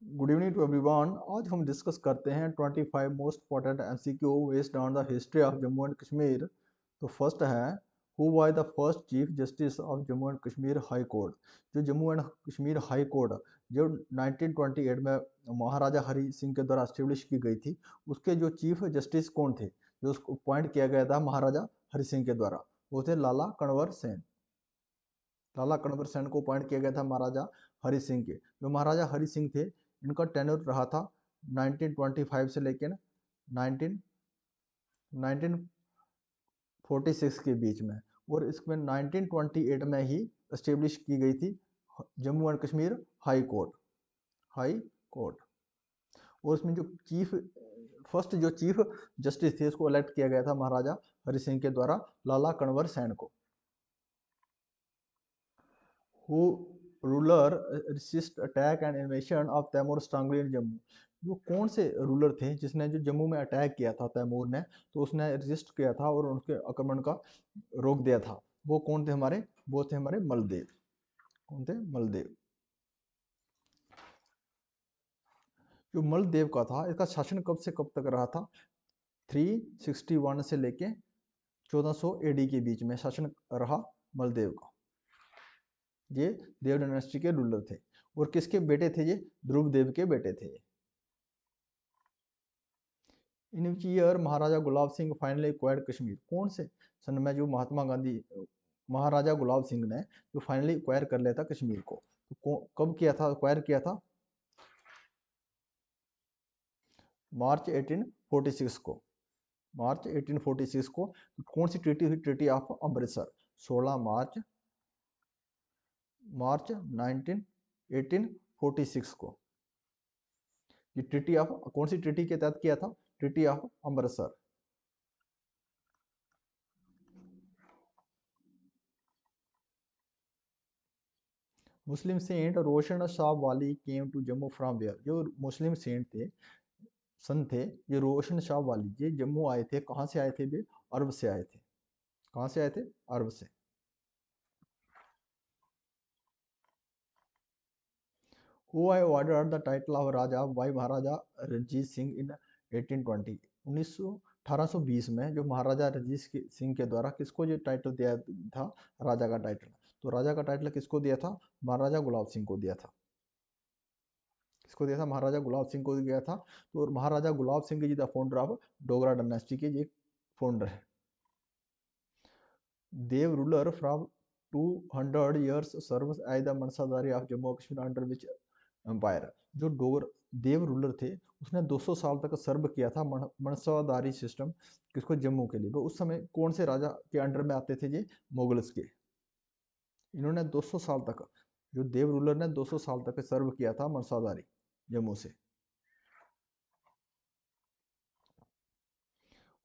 Good evening to everyone. आज हम discuss करते हैं 25 most important MCQ based on the history of Jammu and Kashmir. तो फर्स्ट है, who was the first chief justice of Jammu and Kashmir high court. जो Jammu and Kashmir high court जो 1928 में महाराजा हरि सिंह के द्वारा स्टेब्लिश की गई थी, उसके जो चीफ जस्टिस कौन थे, जो उसको अपॉइंट किया गया था महाराजा हरि सिंह के द्वारा, वो थे लाला कणवर सेन। लाला कणवर सेन को अपॉइंट किया गया था महाराजा हरि सिंह के। जो महाराजा हरि सिंह थे, इनका टेन्योर रहा था 1925 से लेकर 19 1946 के बीच में। और इसमें 1928 में ही एस्टेब्लिश की गई थी Jammu and Kashmir high court. High court. और इसमें जो चीफ जस्टिस थे, उसको इलेक्ट किया गया था महाराजा हरि सिंह के द्वारा, लाला कणवर सेन को। who ruler resist attack and invasion of Taimur strongly in Jammu. जो कौन से रूलर थे जिसने जो जम्मू में अटैक किया था तैमूर ने, तो उसने रेजिस्ट किया था और उनके आक्रमण का रोक दिया था। वो कौन थे हमारे? वो थे हमारे मलदेव। कौन थे? मलदेव। जो मलदेव का था, इसका शासन कब से कब तक रहा था? 361 से लेके 1400 एडी के बीच में शासन रहा मलदेव का। ये देव डायनेस्टी के रूलर थे। और किसके बेटे थे ये? ध्रुव देव के बेटे थे। In which year Maharaja Gulab Singh finally acquired Kashmir. कौन से सन में जो महात्मा गांधी महाराजा गुलाब सिंह ने जो फाइनली एक्वायर कर लिया था कश्मीर को? तो कब किया था, एक्वायर किया था? मार्च 1846 को। मार्च 1846 को। तो कौन सी ट्रीटी हुई? Treaty of Amritsar. 16 मार्च मार्च 19 1846 को। ये ट्रीटी ऑफ कौन सी ट्रीटी के तहत किया था? Treaty of Amritsar. Muslim saint Roshan Shah Wali came to Jammu from where. जो मुस्लिम सेंट थे, सन थे, ये रोशन शाह वाली, ये जम्मू आए थे। कहाँ से आए थे? वे अरब से आए थे। कहाँ से आए थे? अरब से। Who I order the title of Raja by Maharaja Ranjit Singh in 1820। 1820 में जो महाराजा रंजीत सिंह के द्वारा किसको ये टाइटल दिया था, राजा का टाइटल? तो राजा का टाइटल किसको दिया था? महाराजा गुलाब सिंह को दिया था। किसको दिया था? महाराजा गुलाब सिंह को दिया था। तो Maharaja Gulab Singh ji the founder of Dogra dynasty के ये फाउंडर है। Dev ruler from 200 years serve as the मनसादारी of Jammu Kashmir under which empire. जो डोगर देव रूलर थे, उसने 200 साल तक सर्व किया था मनसादारी सिस्टम किसको? जम्मू के लिए। वो उस समय कौन से राजा के अंडर में आते थे? ये मुगल्स के। इन्होंने 200 साल तक, जो देव रूलर ने 200 साल तक सर्व किया था मनसादारी जम्मू से।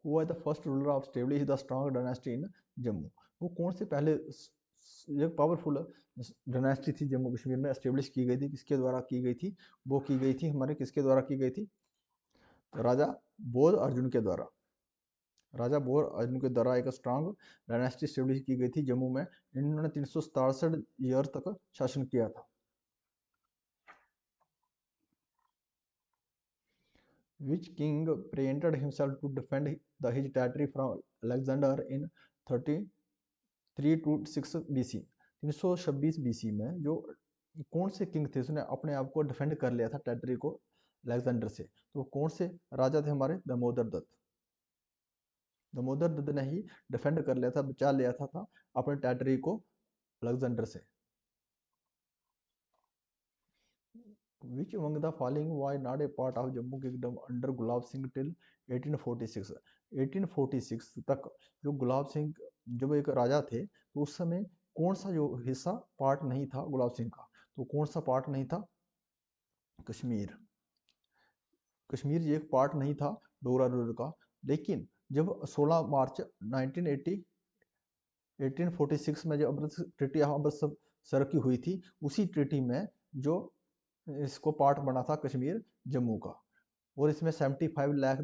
Who was the first ruler of establish the strong dynasty in Jammu. वो कौन से पहले एक पावरफुल डायनेस्टी थी जम्मू कश्मीर में, एस्टेब्लिश की गई थी? किसके द्वारा की गई थी? वो की गई थी हमारे, किसके द्वारा की गई थी? तो राजा बोध अर्जुन के द्वारा। राजा बोध अर्जुन के द्वारा एक स्ट्रांग डायनेस्टी स्टेब्लिश की गई थी जम्मू में। इन्होंने 367 ईयर तक शासन किया था। Which king presented himself to defend his territory from Alexander in 33 to 6 BC। 326 BC में जो कौन से किंग थे, उसने अपने आप को डिफेंड कर लिया था टेरिटरी को अलेक्जेंडर से? तो कौन से राजा थे हमारे? दामोदर दत्त। दामोदर दत्त ने ही डिफेंड कर लिया था, बचा लिया था अपने टेरिटरी को अलेक्जेंडर से। Which among the following was not a part of Jammu Kingdom under Gulab Singh till 1846। 1846 तक जो गुलाब सिंह जब एक राजा थे, तो उस समय कौन सा जो हिस्सा पार्ट नहीं था गुलाब सिंह का? तो कौन सा पार्ट नहीं था? कश्मीर। कश्मीर ये एक पार्ट नहीं था डोगरा रूलर का। लेकिन जब 16 मार्च 1980 1846 में जो अमृत ट्रीटी ऑफ अमृतसर की हुई थी, उसी ट्रीटी में जो इसको पार्ट बना था कश्मीर जम्मू का। और इसमें 75 लाख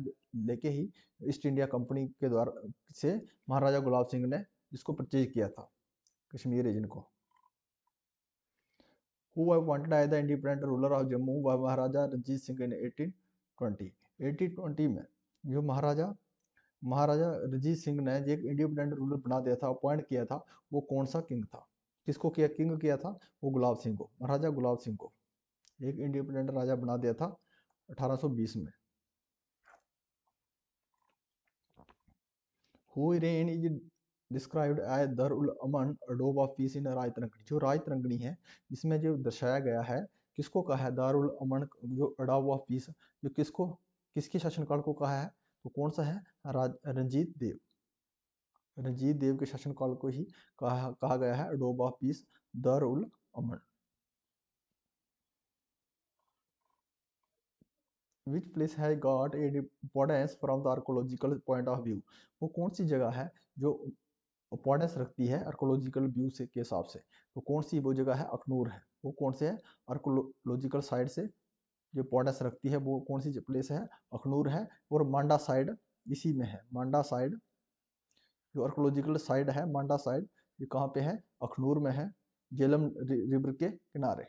लेके ही ईस्ट इंडिया कंपनी के द्वारा से महाराजा गुलाब सिंह ने इसको परचेज किया था, कश्मीर रीजन को। Who was appointed as the independent ruler of Jammu by Maharaja Ranjit Singh in 1820? 1820 में जो महाराजा रंजीत सिंह ने जो एक इंडिपेंडेंट रूलर बना दिया था, अपॉइंट किया था, वो कौन सा किंग था? किसको किया किंग किया था? वो गुलाब सिंह को, महाराजा गुलाब सिंह को एक इंडिपेंडेंट राजा बना दिया था 1820 में। Who reign is described as Dar ul Aman, a dove of peace in Rajatarangini. जो राजतरंगिणी है इसमें जो दर्शाया गया है, किसको कहा है? दारुल अमन, जो अडाव ऑफ पीस, जो किसको, किसके शासनकाल को कहा है? तो कौन सा है? रंजीत देव। रंजीत देव के शासनकाल को ही कहा गया है अडोब ऑफ पीस, दार उल अमन। Which place has got a importance from the archaeological point of view? वो कौन सी जगह है जो इंपॉर्टेंस रखती है आर्कोलॉजिकल व्यू से के हिसाब से? तो कौन सी वो जगह है? अखनूर है। वो कौन से है? आर्कोलॉजिकल साइड से जो इंपॉर्टेंस रखती है वो कौन सी प्लेस है? अखनूर है। और मांडा साइड इसी में है। मांडा साइड जो आर्कोलॉजिकल साइड है, मांडा साइड, ये कहाँ पे है? अखनूर में है, झेलम रिवर के किनारे।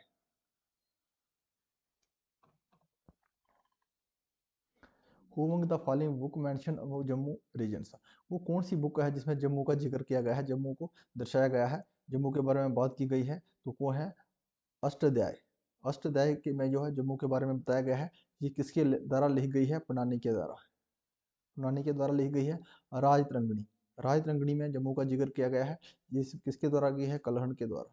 Who among the following book mention about Jammu regions? वो कौन सी बुक है जिसमें जम्मू का जिक्र किया गया है, जम्मू को दर्शाया गया है, जम्मू के बारे में बात की गई है? तो कौन है? अष्टाध्याय। अष्टाध्याय के में जो है जम्मू के बारे में बताया गया है। ये किसके द्वारा लिखी गई है? पनानी के द्वारा। पनानी के द्वारा लिखी गई है। राजतरंगिणी, राजतरंगिणी में जम्मू का जिक्र किया गया है। ये किसके द्वारा की है? कलहण के द्वारा।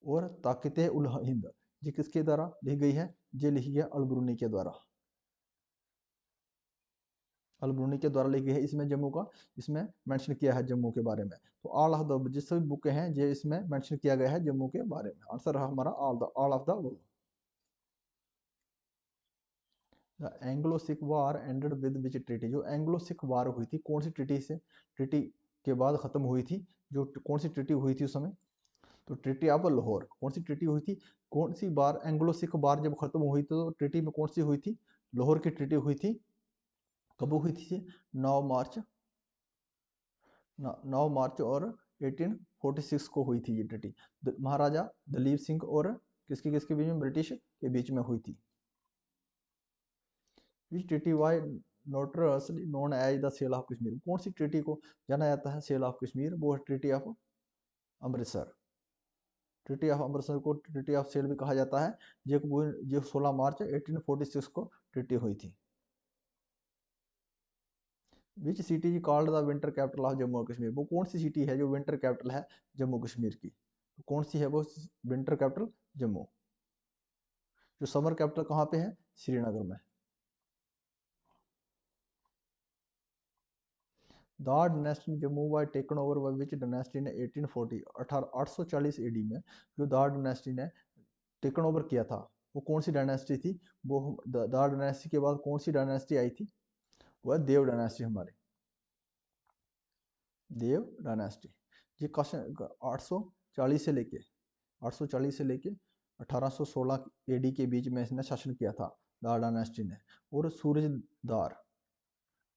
और ताकते उल हिंद, ये किसके द्वारा लिखी गई है? ये लिखी है अलबरूनी के द्वारा। अलबरूनी के द्वारा लिखी गई है। इसमें जम्मू का, इसमें मेंशन किया है जम्मू के बारे में। तो ऑल ऑफ द जिस भी बुक हैं ये इसमें मेंशन किया गया है जम्मू के बारे में। आंसर है हमारा all of the book. The Anglo Sikh war ended with which treaty? जो एंग्लो सिख वार हुई थी कौन सी ट्रीटी से, ट्रीटी के बाद खत्म हुई थी? जो कौन सी ट्रीटी हुई थी उस समय? तो ट्रीटी ऑफ लाहौर। कौन सी ट्रीटी हुई थी? कौन सी बार एंग्लो सिख वार जब खत्म हुई तो ट्रीटी में कौन सी हुई थी? लाहौर की ट्रीटी हुई थी। कब हुई थी? 9 मार्च, 9 मार्च और 1846 को हुई थी ये ट्रीटी। महाराजा दलीप सिंह और किसके किसके बीच में? ब्रिटिश के बीच में हुई थी। Which treaty why notoriously known as the sale of Kashmir? कौन सी ट्रीटी को जाना जाता है सेल ऑफ कश्मीर? वो है treaty of Amritsar. Treaty of Amritsar को ट्रीटी ऑफ सेल भी कहा जाता है। जो 16 मार्च 1846 को ट्रीटी हुई थी। Which city is called the winter capital of Jammu और कश्मीर? वो कौन सी सिटी है जो विंटर कैपिटल है जम्मू कश्मीर की? तो कौन सी है वो विंटर कैपिटल? जम्मू। जो समर कैपिटल कहाँ पे है? श्रीनगर में। दार dynasty in Jammu was taken over by which dynasty ने 1840? 840 एडी में जो दार डायनेस्टी ने टेकन ओवर किया था वो कौन सी डायनेस्टी थी? वो दार डायनेस्टी के बाद कौन सी डायनेस्टी आई थी? वो है देव डायनेस्टी हमारी, देव डायनेस्टी। ये क्वेश्चन 840 से लेके 840 से लेके 1816 एडी के बीच में इसने शासन किया था दार डायनेस्टी ने। और Surajdar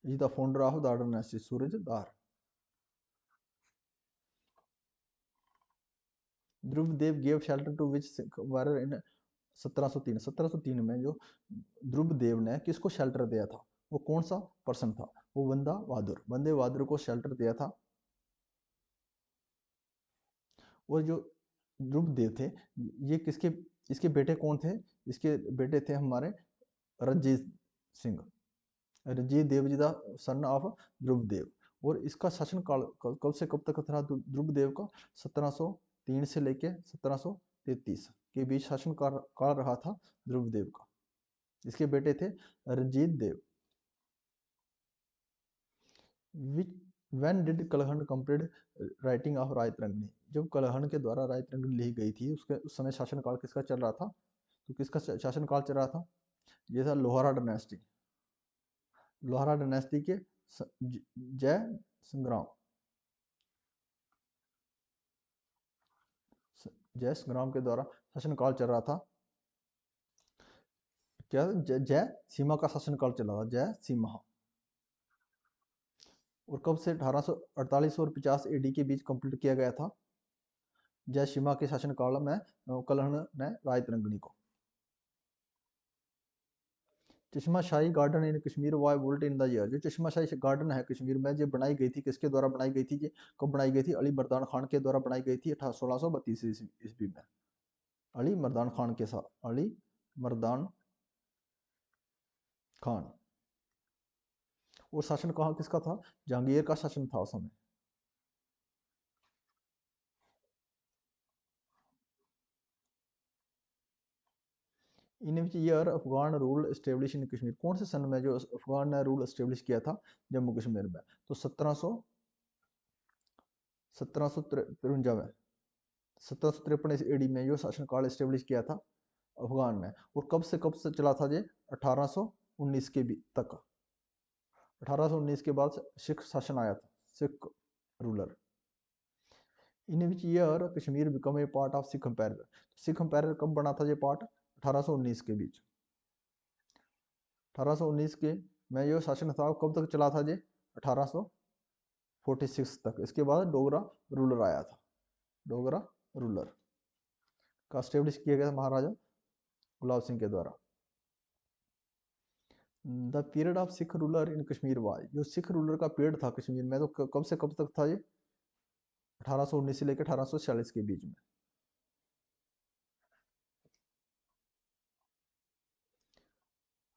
is the founder of Dar dynasty, Surajdar. Dhruvdev gave shelter to which wire in 1703? 1703 में जो ध्रुवदेव ने किसको शेल्टर दिया था? वो कौन सा पर्सन था? वो वंदे बहादुर को शेल्टर दिया था। और जो ध्रुवदेव थे ये किसके, इसके बेटे कौन थे? इसके बेटे थे हमारे Ranjit Singh, Ranjit Dev ji the son of Dhruvdev. और इसका शासन काल कब से कब तक था ध्रुवदेव का? 1703 से लेके 1733 के बीच शासन काल रहा था ध्रुवदेव का। इसके बेटे थे Ranjit Dev. When did Kalhan complete writing of Rajatarangini? जब कलहन के द्वारा रायतरंगिणी लिखी गई थी उसके उस समय शासनकाल किसका चल रहा था? तो किसका शासनकाल चल रहा था? ये था लोहारा डायनेस्टी। लोहारा डायनेस्टी के जय संग्राम, जय संग्राम के द्वारा शासनकाल चल रहा था। क्या? जय सीमा का शासनकाल चला था, जय सीमा। और कब से 1848 और 50 एडी के बीच कंप्लीट किया गया था? जयशिमा के शासनकाल में कलहण ने रायतरंगिणी को। Chashma Shahi garden in Kashmir why built in the year, जो चश्मा शाही गार्डन है कश्मीर में, जो बनाई गई थी किसके द्वारा बनाई गई थी, ये कब बनाई गई थी? अली मर्दान खान के द्वारा बनाई गई थी 1632 ईस्वी में। अली मर्दान खान के साथ, अली मर्दान खान। और शासन कहाँ किसका था? जहांगीर का शासन था उस समय। In which year Afghan rule establish in Kashmir, कौन से सन में जो अफगान ने रूल एस्टेब्लिश किया था जम्मू कश्मीर में? तो 1753 में, 1753 एडी में जो शासनकाल एस्टेब्लिश किया था अफगान ने। और कब से चला था ये? 1819 के भी तक। 1819 के बाद सिख शासन आया था, Sikh ruler. In which year Kashmir become a part of Sikh empire, Sikh empire कब बना था ये पार्ट? 1819 के बीच। 1819 के में जो शासन था कब तक चला था ये? 1846 तक। इसके बाद डोगरा रूलर आया था, डोगरा रूलर का स्टेब्लिश किया गया था महाराजा गुलाब सिंह के द्वारा। The period of Sikh ruler in Kashmir was, जो सिख रूलर का पीरियड था कश्मीर में, तो कब से कब तक था ये? 1819 से लेकर 1846 के बीच में।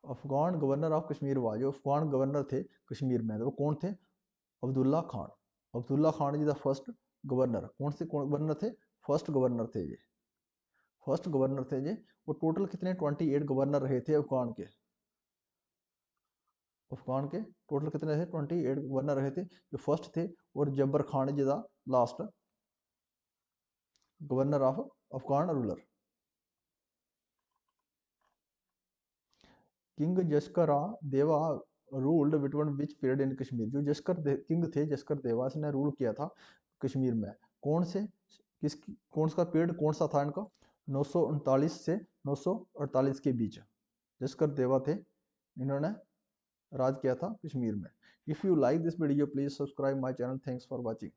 Afghan governor of Kashmir was, जो अफगान गवर्नर थे कश्मीर में, तो वो कौन थे? Abdullah Khan. Abdullah Khan ji the first governor. कौन गवर्नर थे? फर्स्ट गवर्नर थे ये, फर्स्ट गवर्नर थे ये। वो टोटल कितने 28 गवर्नर रहे थे अफगान के, अफगान के टोटल कितने थे? 28 गवर्नर रहे थे, जो फर्स्ट थे। और Jabbar Khan ji the last governor of Afghan ruler. King Jaskar Deva ruled between which period in Kashmir, जो किंग थे जस्कर देवा, इसने रूल किया था कश्मीर में कौन से कौन सा पीरियड कौन सा था इनका? 939 से 948 के बीच जस्कर देवा थे, इन्होंने राज किया था कश्मीर में। If you like this video please subscribe my channel. Thanks for watching.